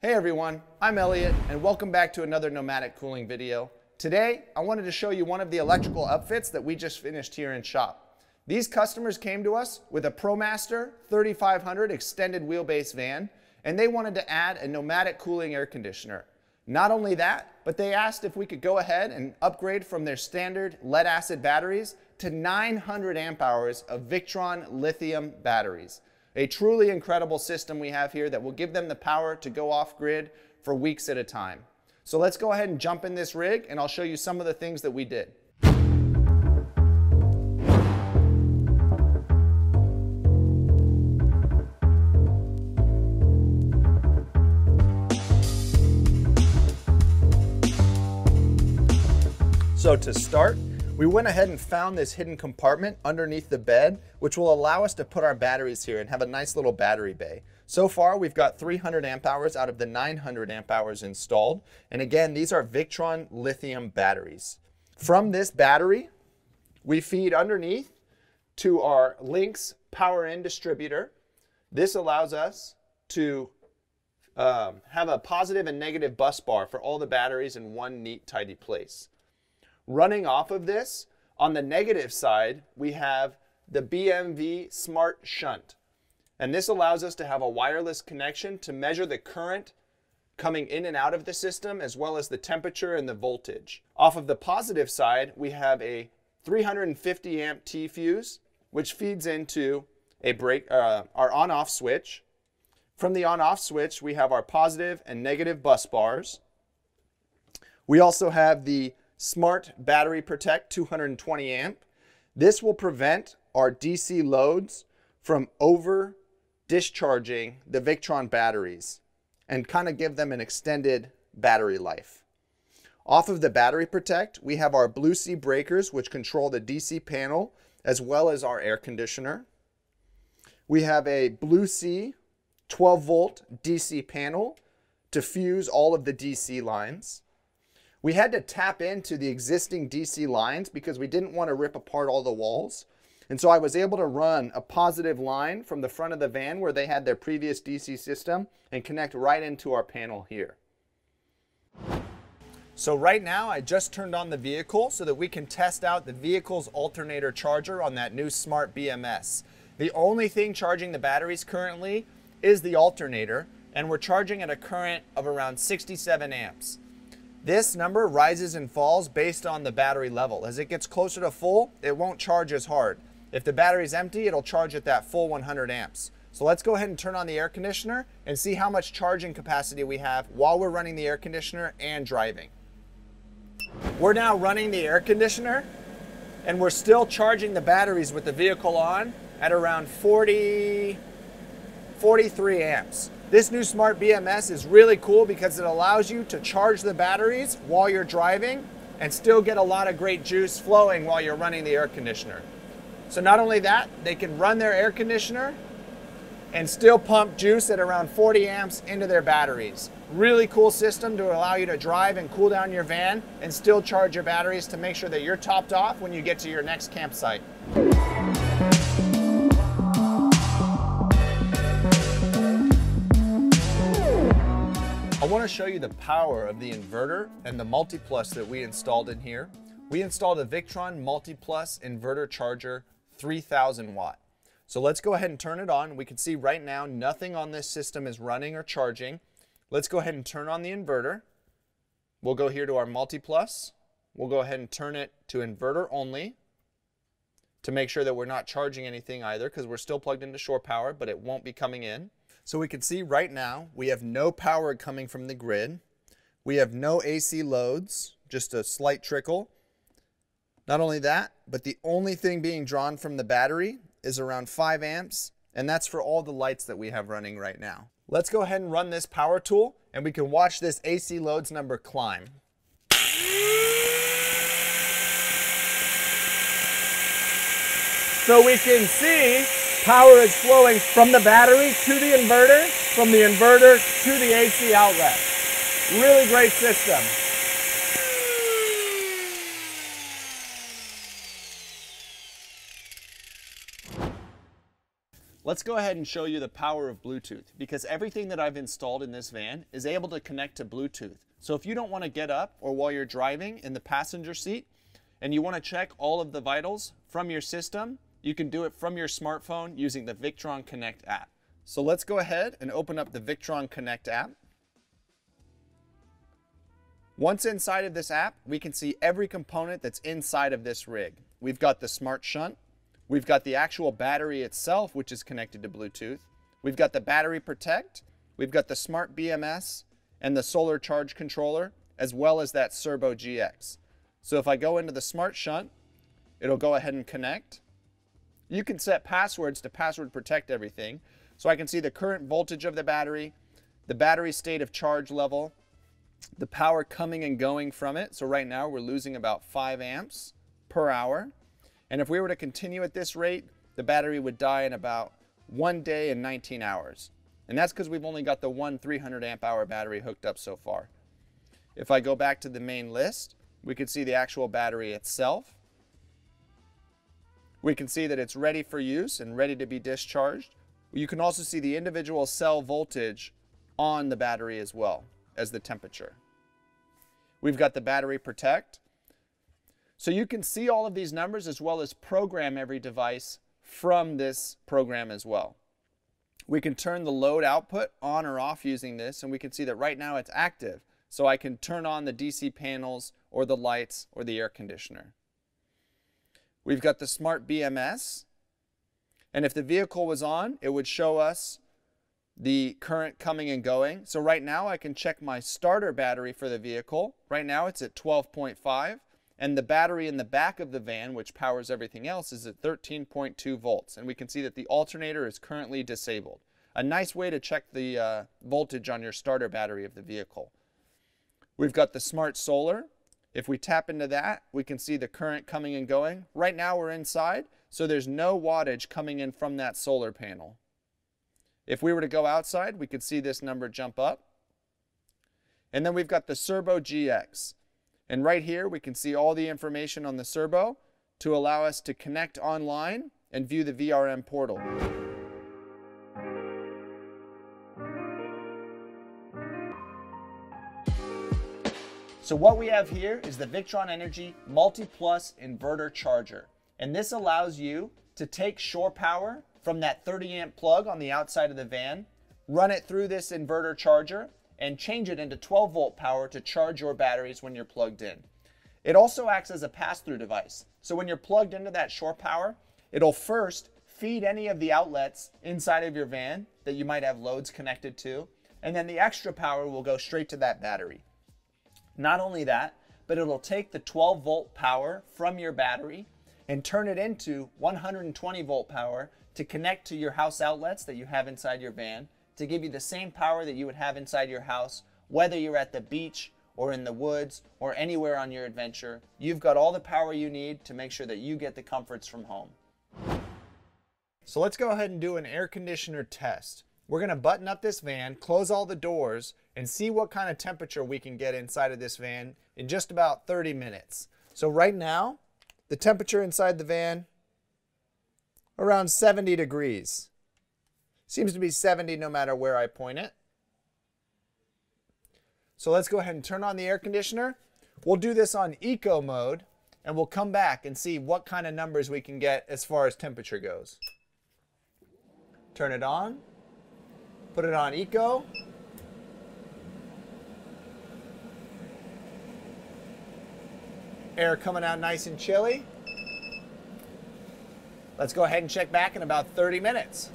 Hey everyone, I'm Elliot and welcome back to another Nomadic cooling video. Today, I wanted to show you one of the electrical upfits that we just finished here in shop. These customers came to us with a ProMaster 3500 extended wheelbase van and they wanted to add a Nomadic cooling air conditioner. Not only that, but they asked if we could go ahead and upgrade from their standard lead acid batteries to 900 amp hours of Victron lithium batteries. A truly incredible system we have here that will give them the power to go off grid for weeks at a time. So let's go ahead and jump in this rig and I'll show you some of the things that we did. So to start, we went ahead and found this hidden compartment underneath the bed, which will allow us to put our batteries here and have a nice little battery bay. So far, we've got 300 amp hours out of the 900 amp hours installed. And again, these are Victron lithium batteries. From this battery, we feed underneath to our Lynx power in distributor. This allows us to have a positive and negative bus bar for all the batteries in one neat, tidy place. Running off of this, on the negative side, we have the BMV Smart Shunt. And this allows us to have a wireless connection to measure the current coming in and out of the system, as well as the temperature and the voltage. Off of the positive side, we have a 350 amp T-fuse, which feeds into a our on-off switch. From the on-off switch, we have our positive and negative bus bars. We also have the Smart Battery Protect 220 amp. This will prevent our DC loads from over discharging the Victron batteries and kind of give them an extended battery life. Off of the Battery Protect, we have our Blue Sea breakers, which control the DC panel as well as our air conditioner. We have a Blue Sea 12 volt DC panel to fuse all of the DC lines. We had to tap into the existing DC lines because we didn't want to rip apart all the walls. And so I was able to run a positive line from the front of the van where they had their previous DC system and connect right into our panel here. So right now I just turned on the vehicle so that we can test out the vehicle's alternator charger on that new Smart BMS. The only thing charging the batteries currently is the alternator, and we're charging at a current of around 67 amps. This number rises and falls based on the battery level. As it gets closer to full, it won't charge as hard. If the battery's empty, it'll charge at that full 100 amps. So let's go ahead and turn on the air conditioner and see how much charging capacity we have while we're running the air conditioner and driving. We're now running the air conditioner and we're still charging the batteries with the vehicle on at around 43 amps. This new Smart BMS is really cool because it allows you to charge the batteries while you're driving and still get a lot of great juice flowing while you're running the air conditioner. So not only that, they can run their air conditioner and still pump juice at around 40 amps into their batteries. Really cool system to allow you to drive and cool down your van and still charge your batteries to make sure that you're topped off when you get to your next campsite. I want to show you the power of the inverter and the Multiplus that we installed in here. We installed a Victron Multiplus inverter charger 3000 watt. So let's go ahead and turn it on. We can see right now nothing on this system is running or charging. Let's go ahead and turn on the inverter. We'll go here to our Multiplus. We'll go ahead and turn it to inverter only to make sure that we're not charging anything either, because we're still plugged into shore power, but it won't be coming in. So we can see right now we have no power coming from the grid. We have no AC loads, just a slight trickle. Not only that, but the only thing being drawn from the battery is around 5 amps, and that's for all the lights that we have running right now. Let's go ahead and run this power tool and we can watch this AC loads number climb. So we can see power is flowing from the battery to the inverter, from the inverter to the AC outlet. Really great system. Let's go ahead and show you the power of Bluetooth, because everything that I've installed in this van is able to connect to Bluetooth. So if you don't want to get up or while you're driving in the passenger seat and you want to check all of the vitals from your system, you can do it from your smartphone using the Victron Connect app. So let's go ahead and open up the Victron Connect app. Once inside of this app, we can see every component that's inside of this rig. We've got the smart shunt. We've got the actual battery itself, which is connected to Bluetooth. We've got the battery protect. We've got the smart BMS and the solar charge controller, as well as that Servo GX. So if I go into the smart shunt, it'll go ahead and connect. You can set passwords to password protect everything. So I can see the current voltage of the battery state of charge level, the power coming and going from it. So right now we're losing about 5 amps per hour. And if we were to continue at this rate, the battery would die in about 1 day and 19 hours. And that's because we've only got the one 300 amp hour battery hooked up so far. If I go back to the main list, we can see the actual battery itself. We can see that it's ready for use and ready to be discharged. You can also see the individual cell voltage on the battery as well as the temperature. We've got the battery protect. So you can see all of these numbers as well as program every device from this program as well. We can turn the load output on or off using this, and we can see that right now it's active. So I can turn on the DC panels or the lights or the air conditioner. We've got the smart BMS, and if the vehicle was on, it would show us the current coming and going. So right now I can check my starter battery for the vehicle. Right now it's at 12.5. And the battery in the back of the van, which powers everything else, is at 13.2 volts. And we can see that the alternator is currently disabled. A nice way to check the voltage on your starter battery of the vehicle. We've got the smart solar. If we tap into that, we can see the current coming and going. Right now we're inside, so there's no wattage coming in from that solar panel. If we were to go outside, we could see this number jump up. And then we've got the Servo GX. And right here, we can see all the information on the Servo to allow us to connect online and view the VRM portal. So what we have here is the Victron Energy Multi-Plus Inverter Charger. And this allows you to take shore power from that 30 amp plug on the outside of the van, run it through this inverter charger, and change it into 12 volt power to charge your batteries when you're plugged in. It also acts as a pass-through device. So when you're plugged into that shore power, it'll first feed any of the outlets inside of your van that you might have loads connected to, and then the extra power will go straight to that battery. Not only that, but it'll take the 12 volt power from your battery and turn it into 120 volt power to connect to your house outlets that you have inside your van, to give you the same power that you would have inside your house, whether you're at the beach or in the woods or anywhere on your adventure. You've got all the power you need to make sure that you get the comforts from home. So let's go ahead and do an air conditioner test. We're going to button up this van, close all the doors, and see what kind of temperature we can get inside of this van in just about 30 minutes. So right now, the temperature inside the van, around 70 degrees. Seems to be 70 no matter where I point it. So let's go ahead and turn on the air conditioner. We'll do this on eco mode, and we'll come back and see what kind of numbers we can get as far as temperature goes. Turn it on, put it on eco. Air coming out nice and chilly. Let's go ahead and check back in about 30 minutes.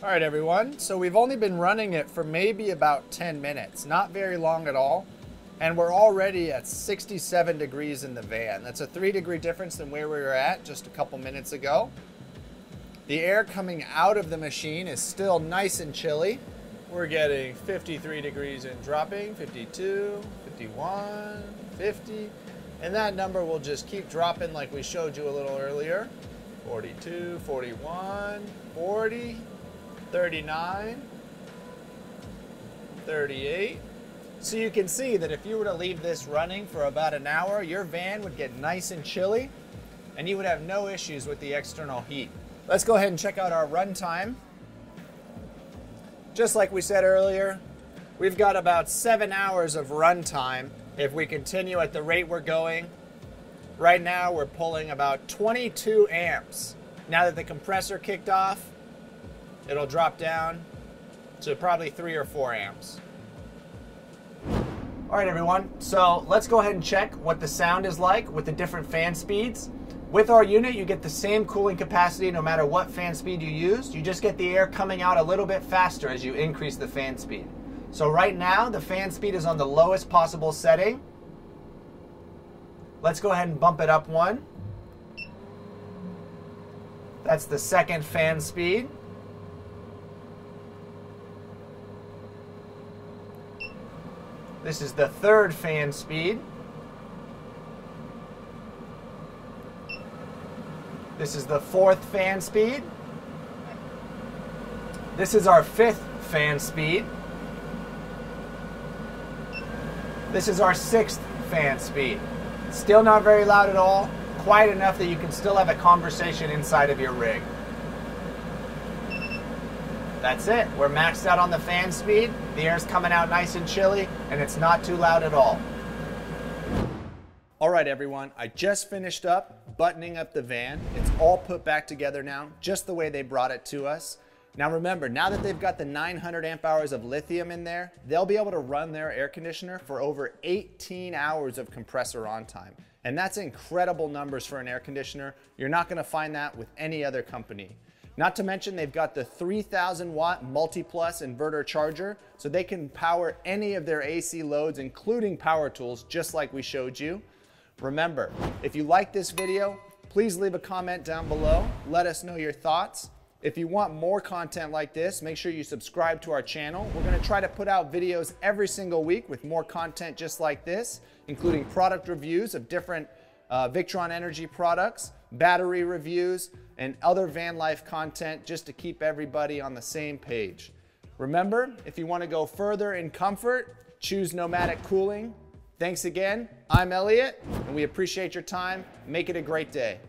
All right, everyone, so we've only been running it for maybe about 10 minutes, not very long at all, and we're already at 67 degrees in the van. That's a 3-degree difference than where we were at just a couple minutes ago. The air coming out of the machine is still nice and chilly. We're getting 53 degrees and dropping, 52, 51, 50, and that number will just keep dropping like we showed you a little earlier. 42, 41, 40, 39, 38. So you can see that if you were to leave this running for about an hour, your van would get nice and chilly and you would have no issues with the external heat. Let's go ahead and check out our run time. Just like we said earlier, we've got about 7 hours of run time if we continue at the rate we're going. Right now we're pulling about 22 amps. Now that the compressor kicked off, it'll drop down to probably 3 or 4 amps. All right, everyone, so let's go ahead and check what the sound is like with the different fan speeds. With our unit, you get the same cooling capacity no matter what fan speed you use. You just get the air coming out a little bit faster as you increase the fan speed. So right now, the fan speed is on the lowest possible setting. Let's go ahead and bump it up 1. That's the second fan speed. This is the third fan speed. This is the fourth fan speed. This is our fifth fan speed. This is our sixth fan speed. Still not very loud at all, quiet enough that you can still have a conversation inside of your rig. That's it, we're maxed out on the fan speed, the air's coming out nice and chilly, and it's not too loud at all. All right, everyone, I just finished up buttoning up the van. It's all put back together now, just the way they brought it to us. Now remember, now that they've got the 900 amp hours of lithium in there, they'll be able to run their air conditioner for over 18 hours of compressor on time. And that's incredible numbers for an air conditioner. You're not gonna find that with any other company. Not to mention they've got the 3000 watt multi-plus inverter charger, so they can power any of their AC loads, including power tools, just like we showed you. Remember, if you like this video, please leave a comment down below. Let us know your thoughts. If you want more content like this, make sure you subscribe to our channel. We're gonna try to put out videos every single week with more content just like this, including product reviews of different Victron energy products, battery reviews, and other van life content just to keep everybody on the same page. Remember, if you want to go further in comfort, choose Nomadic Cooling. Thanks again. I'm Elliot, and we appreciate your time. Make it a great day.